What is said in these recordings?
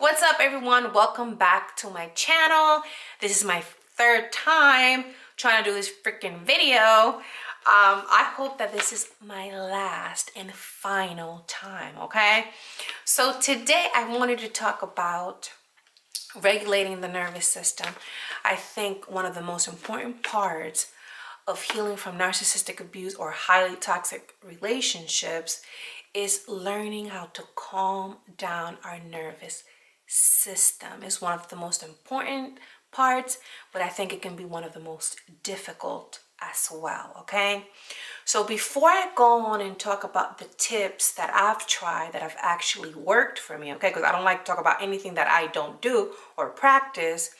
What's up, everyone? Welcome back to my channel. This is my third time trying to do this freaking video. I hope that this is my last and final time, okay? So today I wanted to talk about regulating the nervous system. I think one of the most important parts of healing from narcissistic abuse or highly toxic relationships is learning how to calm down our nervous system. Is one of the most important parts, but I think it can be one of the most difficult as well, okay? So before I go on and talk about the tips that I've tried that have actually worked for me, okay, because I don't like to talk about anything that I don't do or practice,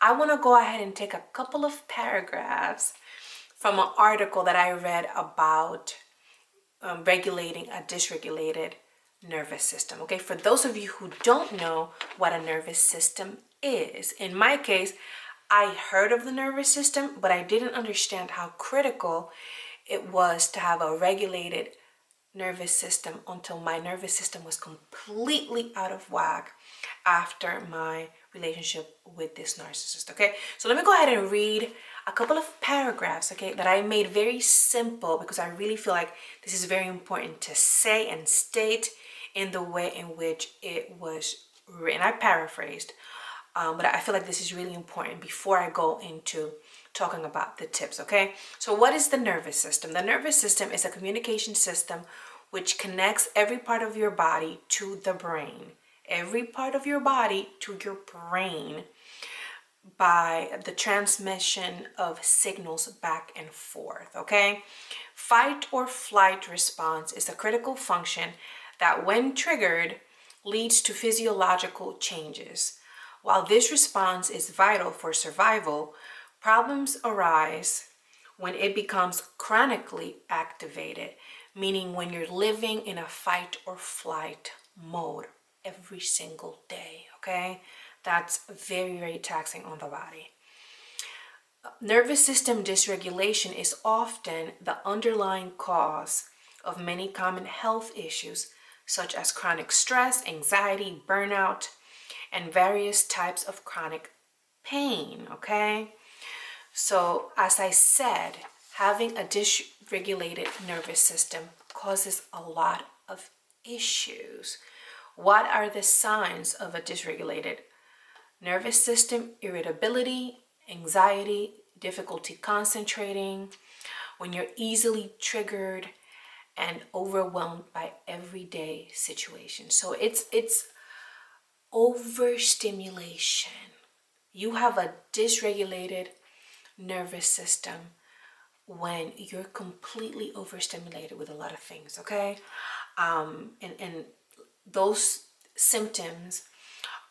I want to go ahead and take a couple of paragraphs from an article that I read about regulating a dysregulated nervous system. Okay, for those of you who don't know what a nervous system is, in my case, I heard of the nervous system, but I didn't understand how critical it was to have a regulated nervous system until my nervous system was completely out of whack after my relationship with this narcissist. Okay, so let me go ahead and read a couple of paragraphs, okay, that I made very simple because I really feel like this is very important to say and state in the way in which it was written. I paraphrased, but I feel like this is really important before I go into talking about the tips, okay? So what is the nervous system? The nervous system is a communication system which connects every part of your body to the brain. Every part of your body to your brain by the transmission of signals back and forth, okay? Fight or flight response is a critical function that, when triggered, leads to physiological changes. While this response is vital for survival, problems arise when it becomes chronically activated, meaning when you're living in a fight or flight mode every single day, okay? That's very, very taxing on the body. Nervous system dysregulation is often the underlying cause of many common health issues, such as chronic stress, anxiety, burnout, and various types of chronic pain, okay? So, as I said, having a dysregulated nervous system causes a lot of issues. What are the signs of a dysregulated nervous system? Irritability, anxiety, difficulty concentrating, when you're easily triggered and overwhelmed by everyday situations. So it's overstimulation. You have a dysregulated nervous system when you're completely overstimulated with a lot of things, okay? And those symptoms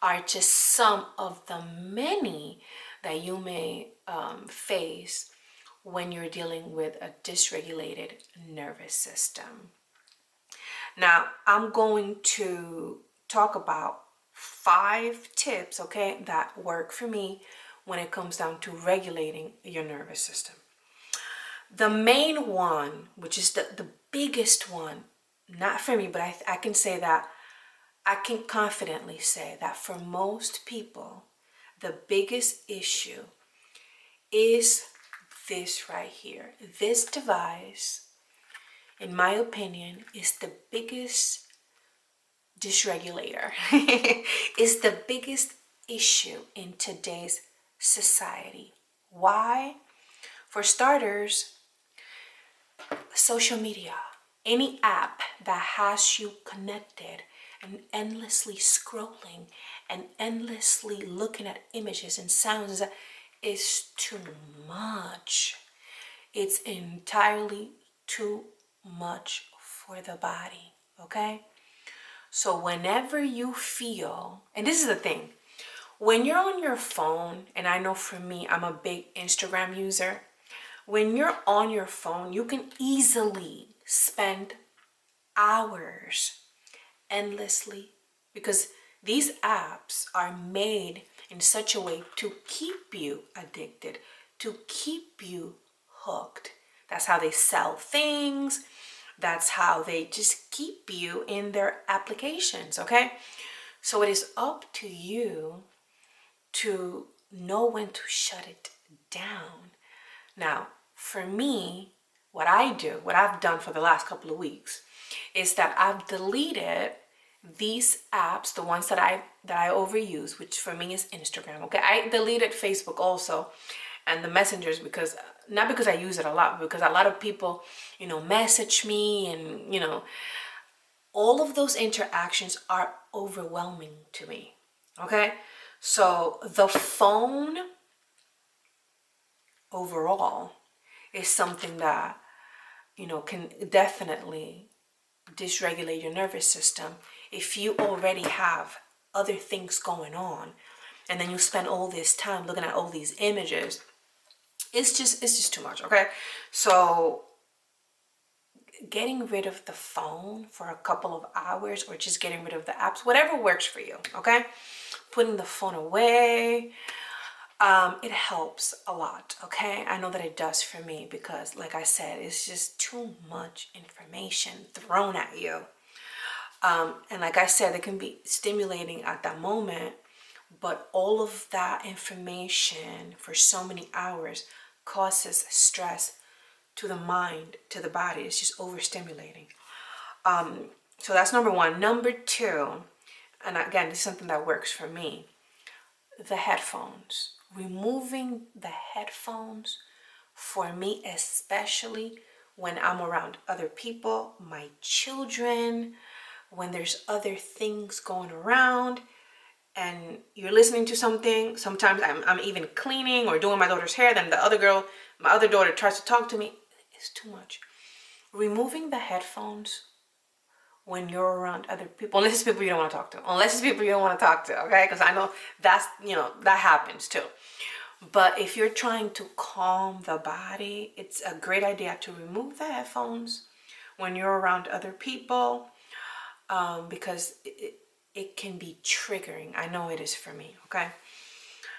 are just some of the many that you may face when you're dealing with a dysregulated nervous system. Now, I'm going to talk about 5 tips, okay, that work for me when it comes down to regulating your nervous system. The main one, which is the biggest one, not for me, but I can say that, I can confidently say that for most people, the biggest issue is this right here. This device, in my opinion, is the biggest dysregulator. Is the biggest issue in today's society. Why? For starters, social media. Any app that has you connected and endlessly scrolling and endlessly looking at images and sounds is too much. It's entirely too much for the body, okay? So whenever you feel, and this is the thing, when you're on your phone, and I know for me, I'm a big Instagram user. When you're on your phone, you can easily spend hours endlessly because these apps are made in such a way to keep you addicted, to keep you hooked. That's how they sell things. That's how they just keep you in their applications, okay? So it is up to you to know when to shut it down. Now, for me, what I've done for the last couple of weeks is that I've deleted these apps, the ones that I overuse, which for me is Instagram. Okay, I deleted Facebook also, and the messengers, because not because I use it a lot, but because a lot of people, message me, and all of those interactions are overwhelming to me. Okay, so the phone overall is something that can definitely dysregulate your nervous system if you already have other things going on, and then you spend all this time looking at all these images. It's just too much. Okay, so getting rid of the phone for a couple of hours, or just getting rid of the apps, whatever works for you. Okay, putting the phone away, it helps a lot. Okay, I know that it does for me, because like I said, it's just too much information thrown at you. And like I said, it can be stimulating at that moment, but all of that information for so many hours causes stress to the mind, to the body. It's just overstimulating. So that's number one. Number two, and again, this is something that works for me, the headphones. Removing the headphones, for me especially, when I'm around other people, my children, when there's other things going around and you're listening to something. Sometimes I'm even cleaning or doing my daughter's hair, then my other daughter tries to talk to me. It's too much. Removing the headphones when you're around other people, unless it's people you don't want to talk to, okay? Because I know that happens too. But if you're trying to calm the body, it's a great idea to remove the headphones when you're around other people, because it can be triggering. I know it is for me, okay?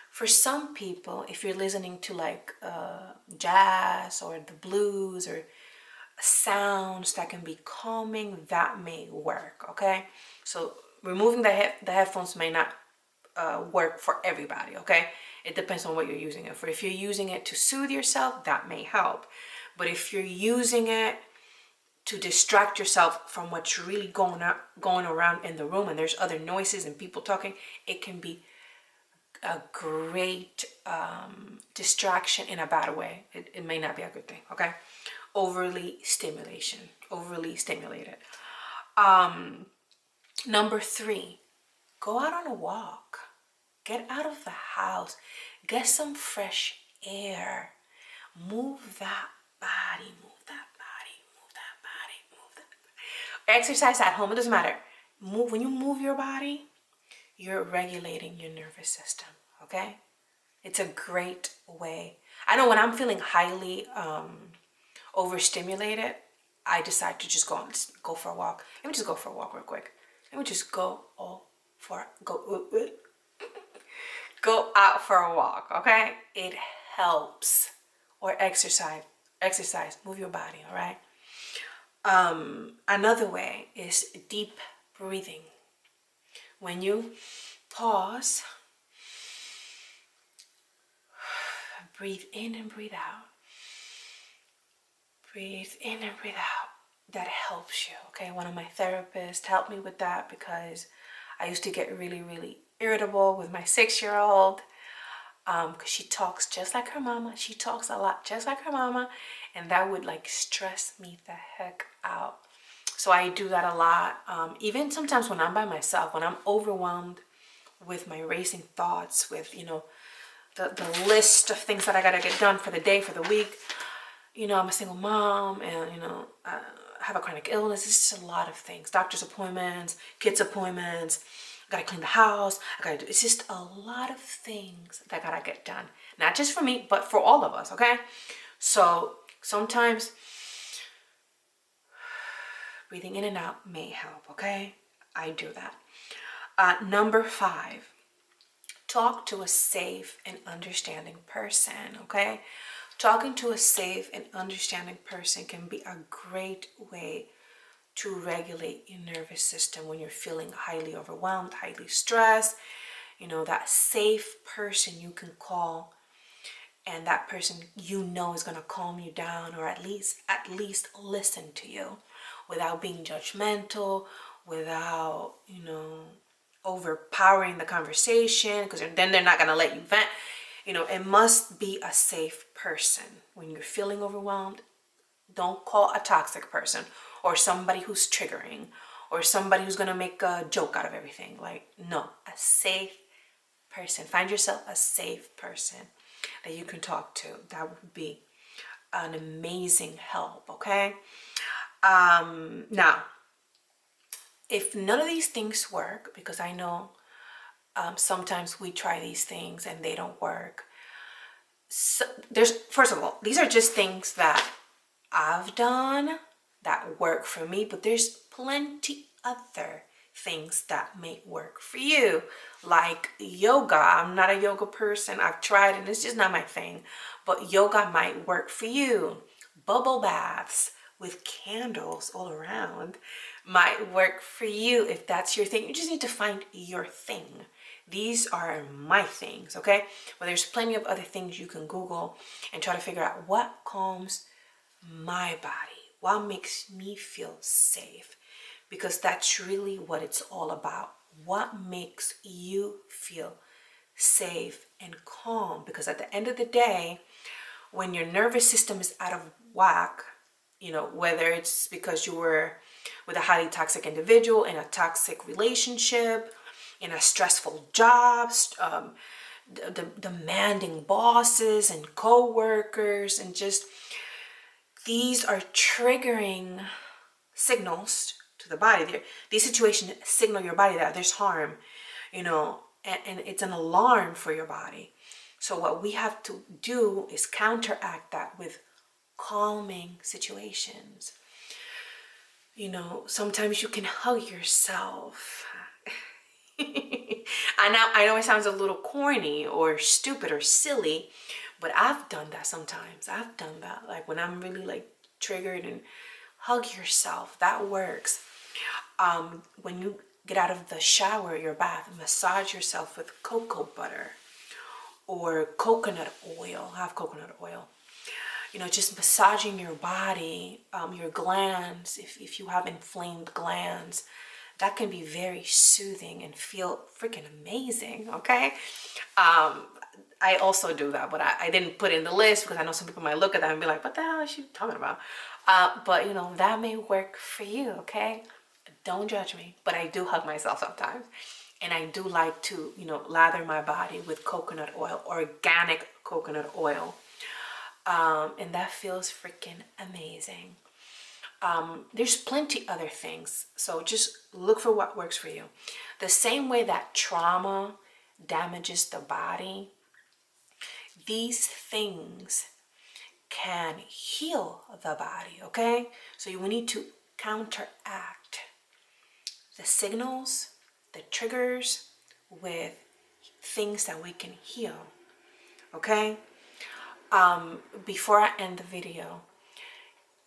For some people, if you're listening to like jazz or the blues or sounds that can be calming, that may work. Okay, so removing the headphones may not work for everybody. Okay, it depends on what you're using it for. If you're using it to soothe yourself, that may help, but if you're using it to distract yourself from what's really going around in the room, and there's other noises and people talking, it can be a great distraction in a bad way. It may not be a good thing. Okay, overly stimulated. Number three, go out on a walk. Get out of the house. Get some fresh air. Move that body. Exercise at home. It doesn't matter. When you move your body, you're regulating your nervous system. Okay, it's a great way. I know when I'm feeling highly overstimulated, I decide to just go for a walk. Let me just go for a walk real quick. Let me just go out for a walk. Okay, it helps. Or exercise, move your body. All right. Another way is deep breathing. When you pause, breathe in and breathe out. Breathe in and breathe out. That helps you, okay? One of my therapists helped me with that, because I used to get really, really irritable with my 6-year-old, because she talks just like her mama. She talks a lot just like her mama, and that would like stress me the heck out. So I do that a lot. Even sometimes when I'm by myself, when I'm overwhelmed with my racing thoughts, with, the list of things that I gotta get done for the day, for the week. I'm a single mom, and, I have a chronic illness. It's just a lot of things. Doctor's appointments, kids' appointments. I gotta clean the house. It's just a lot of things that gotta get done. Not just for me, but for all of us, okay? So sometimes breathing in and out may help, okay? I do that. Number 5, talk to a safe and understanding person, okay? Talking to a safe and understanding person can be a great way to regulate your nervous system when you're feeling highly overwhelmed, highly stressed. You know, that safe person you can call, and that person you know is going to calm you down, or at least listen to you without being judgmental, without, you know, overpowering the conversation, because then they're not going to let you vent. You know, it must be a safe person. When you're feeling overwhelmed, don't call a toxic person or somebody who's triggering or somebody who's going to make a joke out of everything. Like, no, a safe person. Find yourself a safe person that you can talk to. That would be an amazing help, okay? Now, if none of these things work, because I know sometimes we try these things and they don't work. So first of all, these are just things that I've done that work for me, but there's plenty other things that may work for you, like yoga. I'm not a yoga person. I've tried and it's just not my thing, but yoga might work for you. Bubble baths with candles all around might work for you if that's your thing. You just need to find your thing. These are my things, okay? But there's plenty of other things you can Google and try to figure out what calms my body, what makes me feel safe, because that's really what it's all about. What makes you feel safe and calm? Because at the end of the day, when your nervous system is out of whack, you know, whether it's because you were with a highly toxic individual, in a toxic relationship, in a stressful job, the demanding bosses and co-workers, and just these are triggering signals to the body. These situations signal your body that there's harm, you know, and it's an alarm for your body. So what we have to do is counteract that with calming situations. You know, sometimes you can hug yourself. I know it sounds a little corny or stupid or silly, but I've done that sometimes. I've done that. Like when I'm really like triggered, and hug yourself. That works. When you get out of the shower, your bath, massage yourself with cocoa butter or coconut oil. Have coconut oil. You know, just massaging your body, your glands, if you have inflamed glands, that can be very soothing and feel freaking amazing, okay? I also do that, but I didn't put it in the list because I know some people might look at that and be like, what the hell is she talking about? But, you know, that may work for you, okay? Don't judge me, but I do hug myself sometimes. And I do like to, you know, lather my body with coconut oil, organic coconut oil. And that feels freaking amazing. There's plenty other things. So just look for what works for you. The same way that trauma damages the body, these things can heal the body, okay? So we need to counteract the signals, the triggers with things that we can heal, okay? Before I end the video,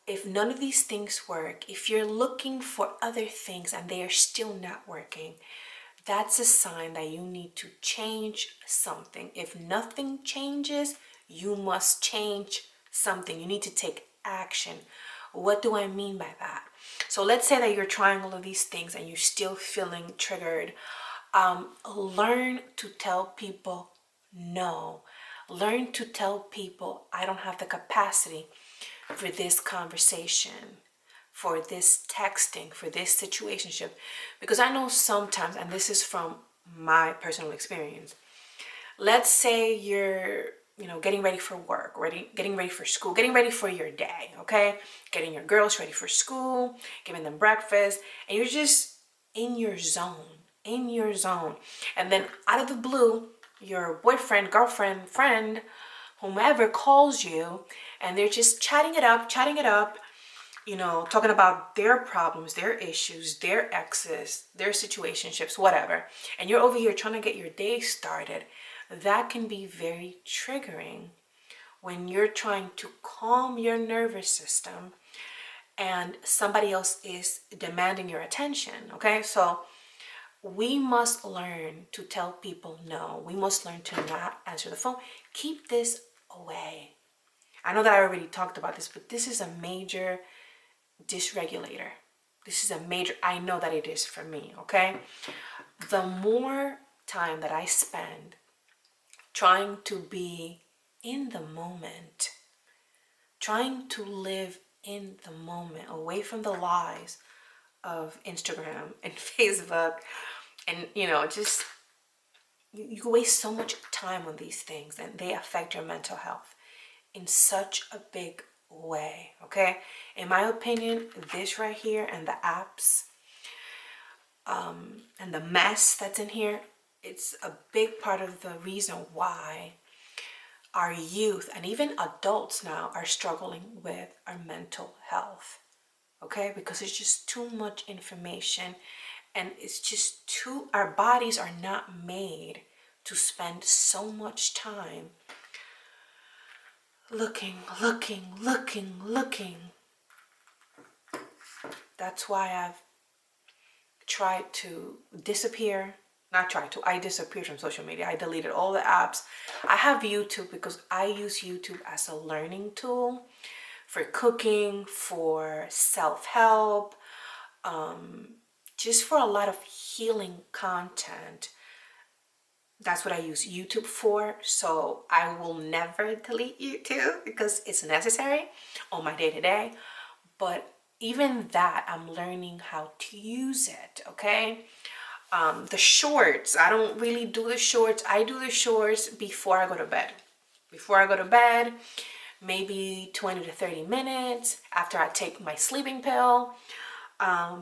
if none of these things work, if you're looking for other things and they are still not working, that's a sign that you need to change something. If nothing changes, you must change something. You need to take action. What do I mean by that? So let's say that you're trying all of these things and you're still feeling triggered. Learn to tell people no. Learn to tell people, I don't have the capacity for this conversation, for this texting, for this situationship. Because I know sometimes, and this is from my personal experience, let's say you're, you know, getting ready for work, getting ready for school, getting ready for your day, okay? Getting your girls ready for school, giving them breakfast, and you're just in your zone. And then out of the blue, your boyfriend, girlfriend, friend, whomever calls you, and they're just chatting it up, you know, talking about their problems, their issues, their exes, their situationships, whatever. And you're over here trying to get your day started. That can be very triggering when you're trying to calm your nervous system and somebody else is demanding your attention, okay? So we must learn to tell people no. We must learn to not answer the phone. Keep this away. I know that I already talked about this, but this is a major dysregulator. This is a major, I know that it is for me, okay? The more time that I spend trying to be in the moment, trying to live in the moment, away from the lies of Instagram and Facebook, and just you waste so much time on these things, and they affect your mental health in such a big way, okay? In my opinion, this right here and the apps and the mess that's in here, it's a big part of the reason why our youth and even adults now are struggling with our mental health, okay? Because it's just too much information, and it's just our bodies are not made to spend so much time looking. That's why I've tried to disappear. Not tried to, I disappeared from social media. I deleted all the apps. I have YouTube because I use YouTube as a learning tool for cooking, for self-help, just for a lot of healing content. That's what I use YouTube for. So I will never delete YouTube because it's necessary on my day-to-day. But even that, I'm learning how to use it, okay? The shorts, I don't really do the shorts. I do the shorts before I go to bed. Before I go to bed, maybe 20 to 30 minutes after I take my sleeping pill,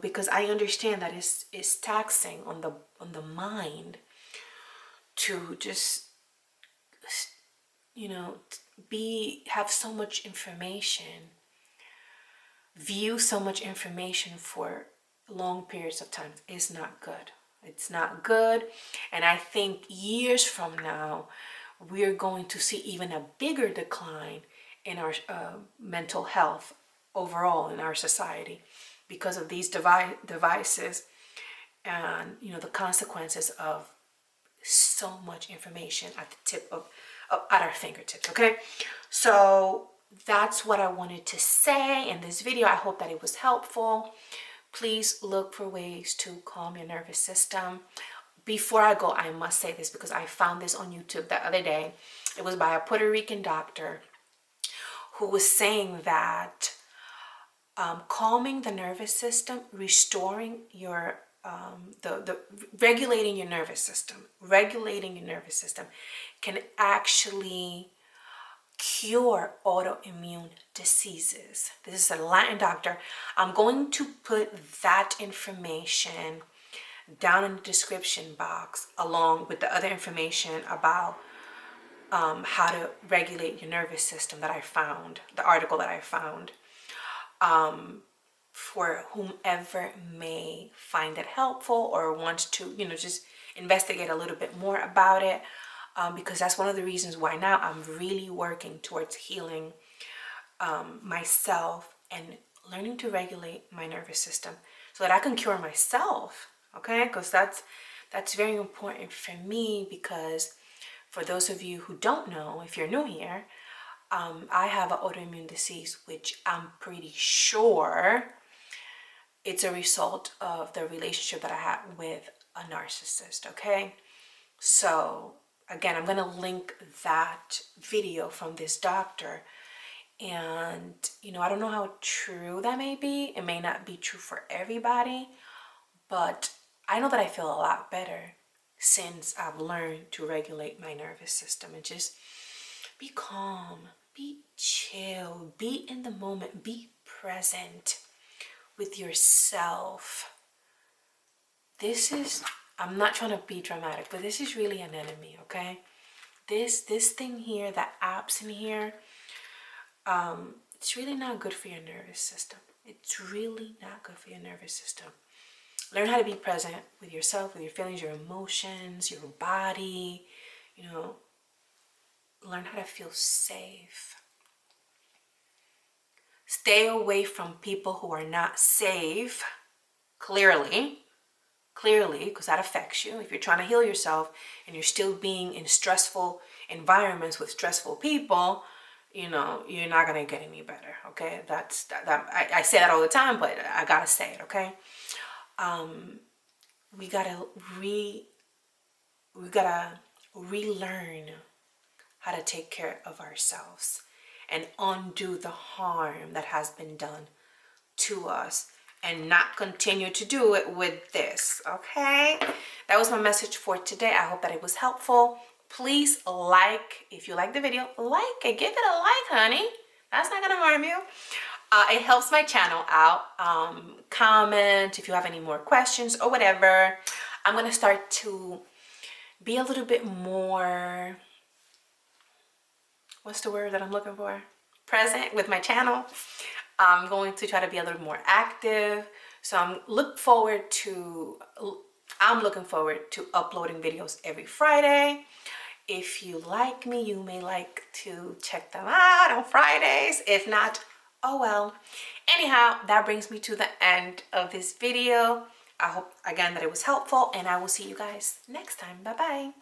because I understand that it's taxing on the mind to just have so much information, view so much information for long periods of time. Is not good. It's not good. And I think years from now, we're going to see even a bigger decline in our mental health overall in our society because of these devices and the consequences of so much information at the tip of at our fingertips. Okay, so that's what I wanted to say in this video. I hope that it was helpful. Please look for ways to calm your nervous system. Before I go, I must say this because I found this on YouTube the other day. It was by a Puerto Rican doctor who was saying that calming the nervous system, restoring your regulating your nervous system can actually cure autoimmune diseases. This is a Latin doctor. I'm going to put that information down in the description box along with the other information about how to regulate your nervous system that I found, the article that I found, for whomever may find it helpful or wants to, just investigate a little bit more about it. Because that's one of the reasons why now I'm really working towards healing myself and learning to regulate my nervous system so that I can cure myself, okay? Because that's very important for me, because for those of you who don't know, if you're new here, I have an autoimmune disease, which I'm pretty sure it's a result of the relationship that I had with a narcissist, okay? So again, I'm going to link that video from this doctor. And, I don't know how true that may be. It may not be true for everybody. But I know that I feel a lot better since I've learned to regulate my nervous system and just be calm, be chill, be in the moment, be present with yourself. I'm not trying to be dramatic, but this is really an enemy, okay? This thing here, the apps in here, it's really not good for your nervous system. It's really not good for your nervous system. Learn how to be present with yourself, with your feelings, your emotions, your body, learn how to feel safe. Stay away from people who are not safe, clearly, because that affects you. If you're trying to heal yourself and you're still being in stressful environments with stressful people, you know, you're not gonna get any better. Okay, I say that all the time, but I gotta say it. Okay, we gotta relearn how to take care of ourselves and undo the harm that has been done to us, and not continue to do it with this. Okay, that was my message for today. I hope that it was helpful. Please like, if you like the video, like it, give it a like, honey. That's not gonna harm you. It helps my channel out. Comment if you have any more questions or whatever. I'm gonna start to be a little bit more, what's the word that I'm looking for? Present with my channel. I'm going to try to be a little more active. So I'm looking forward to uploading videos every Friday. If you like me, you may like to check them out on Fridays. If not, oh well. Anyhow, that brings me to the end of this video. I hope again that it was helpful, and I will see you guys next time. Bye bye.